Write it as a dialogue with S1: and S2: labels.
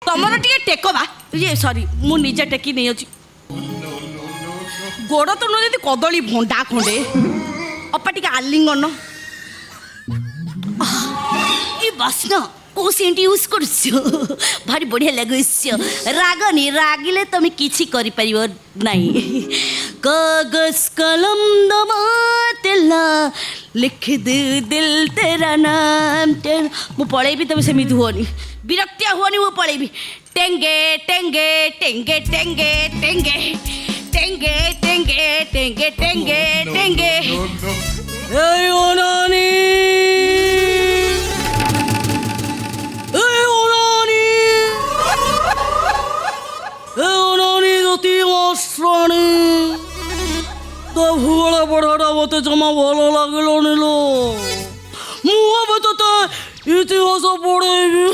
S1: ତମର ଟିକେ ଟେକ ବା ଇଏ ସରି ମୁଁ ନିଜେ ଟେକି ନେଇ ଅଛି ଗୋଡ଼ ତ ନୁହେଁ ଯଦି କଦଳୀ ଭଣ୍ଡା ଖଣ୍ଡେ ଅପା ଟିକେ ଆଲିଙ୍ଗନ ଏ ବାସ୍ନା କୋଉ ସେଣ୍ଟ ୟୁଜ୍ କରୁଛ ଭାରି ବଢ଼ିଆ ଲାଗୁଛ ରାଗନି ରାଗିଲେ ତମେ କିଛି କରିପାରିବ ନାହିଁ କାଗଜ କଲମ ଦବାତେଲା ଲିଖ ଦେ ଦିଲ ତେରା ନାମ ତେରା ମୁଁ ପଳେଇବି ତମେ ସେମିତି ହୁଅନି ବିରକ୍ତିଆ ହୁଅନି ମୁଁ ପଳେଇବି ଟେଙ୍ଗେ ଟେଙ୍ଗେ ଟେଙ୍ଗେ ଟେଙ୍ଗେ ଟେଙ୍ଗେ ଟେଙ୍ଗେ ଟେଙ୍ଗେ ଟେଙ୍ଗେ ଟେଙ୍ଗେ ଟେଙ୍ଗେ এই অনানি এই অনানি এই অনানি গতি মশরানি তো ভূগোল পড়াটা মতো জমা ভালো লাগলো নিল ମୁଁ ଏବେ ତୋତେ ଇତିହାସ ପଢ଼େଇବି